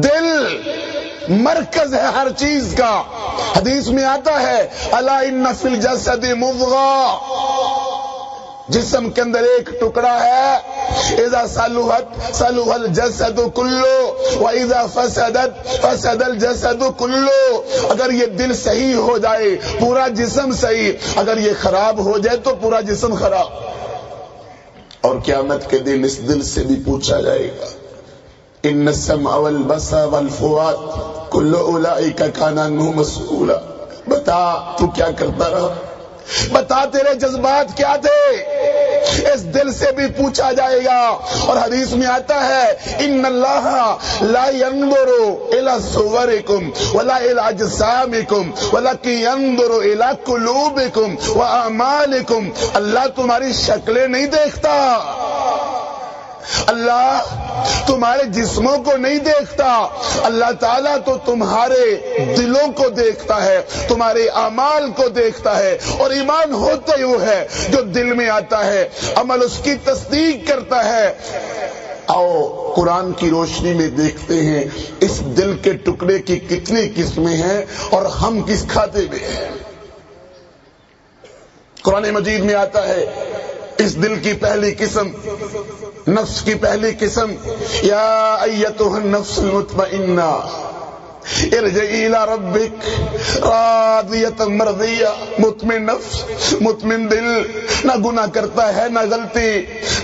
دل مرکز ہے ہر چیز کا. حدیث میں آتا ہے الا ان فی الجسد مضغہ، جسم کے اندر ایک ٹکڑا ہے، اذا صلحت صلح الجسد کلہ واذا فسدت فسد الجسد کلہ. اگر یہ دل صحیح ہو جائے پورا جسم صحیح، اگر یہ خراب ہو جائے تو پورا جسم خراب. اور قیامت کے دن اس دل سے بھی پوچھا جائے گا ان السمع والبصر والفؤاد کل اولئک کان عنہ مسئولا. بتا تو کیا کرتا رہا، بتا تیرے جذبات کیا تھے، اس دل سے بھی پوچھا جائے گا. اور حدیث میں آتا ہے ان اللہ لا ينظر الى صورکم ولا الى اجسامکم ولکن ينظر الى قلوبکم واعمالکم. اللہ تمہاری شکلیں نہیں دیکھتا، اللہ تمہارے جسموں کو نہیں دیکھتا، اللہ تعالیٰ تو تمہارے دلوں کو دیکھتا ہے، تمہارے اعمال کو دیکھتا ہے. اور ایمان ہوتا ہی وہ ہے جو دل میں آتا ہے، عمل اس کی تصدیق کرتا ہے. آؤ قرآن کی روشنی میں دیکھتے ہیں اس دل کے ٹکڑے کی کتنی قسمیں ہیں اور ہم کس کھاتے میں ہیں. قرآن مجید میں آتا ہے اس دل کی پہلی قسم، نفس کی پہلی قسم، یا ایتها النفس المطمئنہ ارجعی الی ربک راضیۃ مرضیہ. مطمئن نفس، مطمئن دل، نہ گناہ کرتا ہے، نہ غلطی،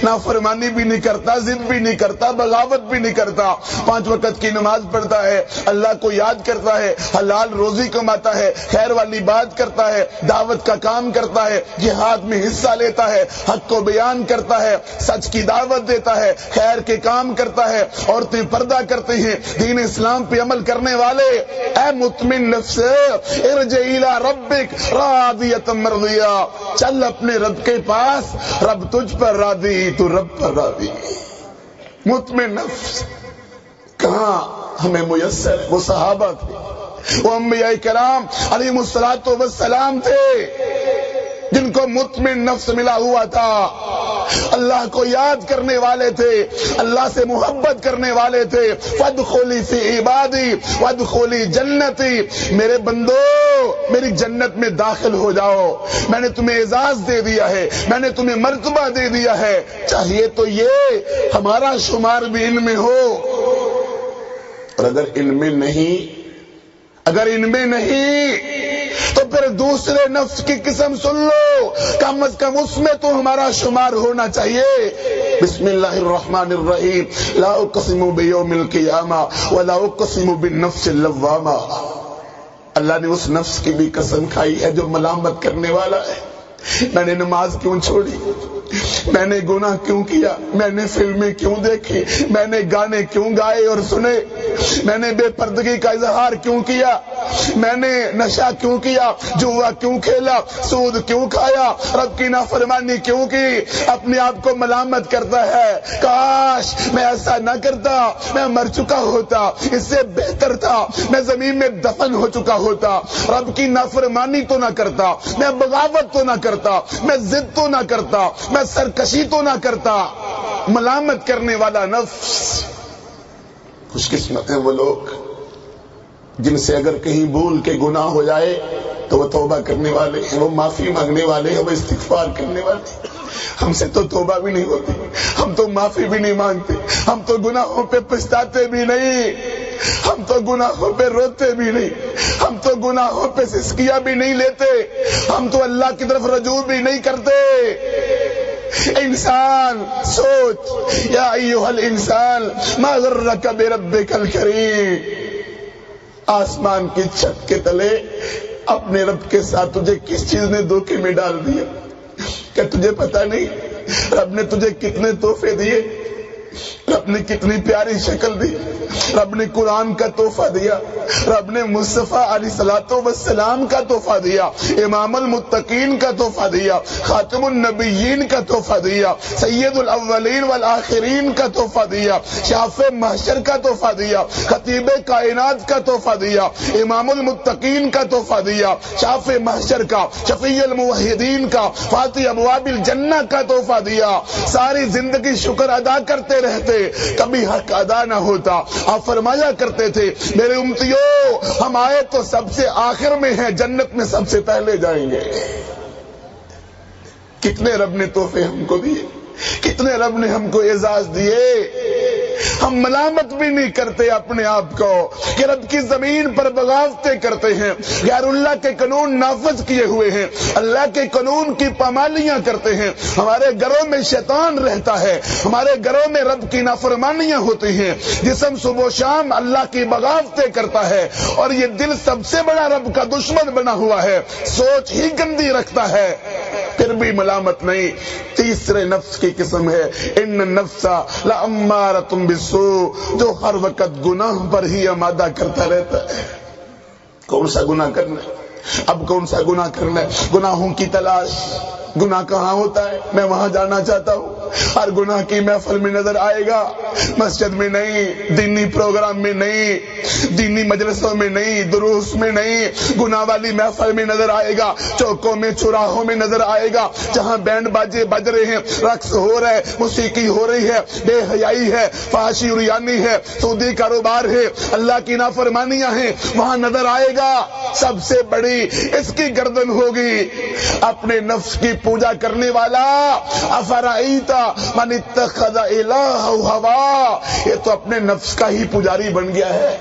نہ فرمانی بھی نہیں کرتا، ضد بھی نہیں کرتا، بغاوت بھی نہیں کرتا، 5 وقت کی نماز پڑھتا ہے، اللہ کو یاد کرتا ہے، حلال روزی کماتا ہے، خیر والی بات کرتا ہے، دعوت کا کام کرتا ہے، جہاد میں حصہ لیتا ہے، حق کو بیان کرتا ہے، سچ کی دعوت دیتا ہے، خیر کے کام کرتا ہے، عورتیں پردہ کرتی ہیں، دین اسلام پہ عمل کرنے والے. اے مطمئن نفس ارجعی الی ربک راضیۃ مرضیہ، چل اپنے رب کے پاس، رب تجھ پر راضی، تو رب پر راضی. مطمئن نفس کہاں ہمیں میسر؟ وہ صحابہ تھے، وہ انبیاء کرام علیہم الصلوۃ والسلام تھے جن کو مطمئن نفس ملا ہوا تھا، اللہ کو یاد کرنے والے تھے، اللہ سے محبت کرنے والے تھے. فادخلی فی عبادی وادخلی جنتی، میرے بندو میری جنت میں داخل ہو جاؤ، میں نے تمہیں اعزاز دے دیا ہے، میں نے تمہیں مرتبہ دے دیا ہے. چاہیے تو یہ ہمارا شمار بھی ان میں ہو. اور اگر ان میں نہیں، اگر ان میں نہیں تو پھر دوسرے نفس کی قسم سن لو، کم از کم اس میں تو ہمارا شمار ہونا چاہیے. بسم اللہ الرحمن الرحیم. لا اقسم بیوم القیامہ ولا اقسم بالنفس اللوامہ. اللہ نے اس نفس کی بھی قسم کھائی ہے جو ملامت کرنے والا ہے. میں نے نماز کیوں چھوڑی، میں نے گناہ کیوں کیا، میں نے فلمیں کیوں دیکھی، میں نے گانے کیوں گائے اور سنے، میں نے بے پردگی کا اظہار کیوں کیا، میں نے نشہ کیوں کیا، جوا کیوں کھیلا، سود کیوں کھایا، رب کی نافرمانی کیوں کی. اپنے آپ کو ملامت کرتا ہے، کاش میں ایسا نہ کرتا، میں مر چکا ہوتا، اس سے بہتر تھا میں زمین میں دفن ہو چکا ہوتا. رب کی نافرمانی تو نہ کرتا، میں بغاوت تو نہ کرتا، میں ضد تو نہ کرتا، میں سرکشی تو نہ کرتا. ملامت کرنے والا نفس. خوش قسمت ہیں وہ لوگ جن سے اگر کہیں بھول کے گناہ ہو جائے تو وہ توبہ کرنے والے ہیں، وہ معافی مانگنے والے ہیں، وہ استغفار کرنے والے ہیں. ہم سے تو توبہ بھی نہیں ہوتی، ہم تو معافی بھی نہیں مانگتے، ہم تو گناہوں پہ پچھتاتے بھی نہیں، ہم تو گناہوں پہ روتے بھی نہیں، ہم تو گناہوں پہ سسکیاں بھی نہیں لیتے، ہم تو اللہ کی طرف رجوع بھی نہیں کرتے. انسان سوچ، یا ایھا الانسان ما غرک بربک الکریم. آسمان کی چھت کے تلے اپنے رب کے ساتھ تجھے کس چیز نے دھوکے میں ڈال دیا؟ کہ تجھے پتا نہیں رب نے تجھے کتنے تحفے دیے، رب نے کتنی پیاری شکل دی، رب نے قرآن کا تحفہ دیا، رب نے مصطفیٰ علیہ الصلوۃ والسلام کا تحفہ دیا، امام المتقین کا تحفہ دیا، خاتم النبیین کا تحفہ دیا، سید الاولین والآخرین کا تحفہ دیا، شافع محشر کا تحفہ دیا، خطیب کائنات کا تحفہ دیا، امام المتقین کا تحفہ دیا، شافع محشر کا، شفیع الموحدین کا، فاتح ابواب الجنہ کا تحفہ دیا. ساری زندگی شکر ادا کرتے رہتے، کبھی حق ادا نہ ہوتا. آپ فرمایا کرتے تھے میرے امتیوں ہم آئے تو سب سے آخر میں ہیں, جنت میں سب سے پہلے جائیں گے. کتنے رب نے تحفے ہم کو دیے, کتنے رب نے ہم کو اعزاز دیے. ہم ملامت بھی نہیں کرتے اپنے آپ کو کہ رب کی زمین پر بغاوتیں کرتے ہیں, غیر اللہ کے قانون نافذ کیے ہوئے ہیں, اللہ کے قانون کی پامالیاں کرتے ہیں. ہمارے گھروں میں شیطان رہتا ہے, ہمارے گھروں میں رب کی نافرمانیاں ہوتی ہیں, جسم صبح و شام اللہ کی بغاوتیں کرتا ہے, اور یہ دل سب سے بڑا رب کا دشمن بنا ہوا ہے, سوچ ہی گندی رکھتا ہے, پھر بھی ملامت نہیں. تیسرے نفس کی قسم ہے ان النفس لامارۃ بالسوء, جو ہر وقت گناہ پر ہی آمادہ کرتا رہتا ہے. کون سا گناہ کرنا ہے, اب کون سا گناہ کرنا ہے؟ گناہوں کی تلاش. گناہ کہاں ہوتا ہے؟ میں وہاں جانا چاہتا ہوں. ہر گناہ کی محفل میں نظر آئے گا, مسجد میں نہیں, دینی پروگرام میں نہیں, دینی مجلسوں میں نہیں, دروس میں نہیں, گناہ والی محفل میں نظر آئے گا, چوکوں میں چوراہوں میں نظر آئے گا, جہاں بینڈ باجے بج رہے ہیں, رقص ہو رہا ہے, موسیقی ہو رہی ہے, بے حیائی ہے, فحاشی ریانی ہے, سودی کاروبار ہے, اللہ کی نافرمانیاں ہیں, وہاں نظر آئے گا. سب سے بڑی اس کی گردن ہوگی اپنے نفس کی پوجا کرنے والا. افرائیت من اتخذ الہہ ہوا, یہ تو اپنے نفس کا ہی پجاری بن گیا ہے.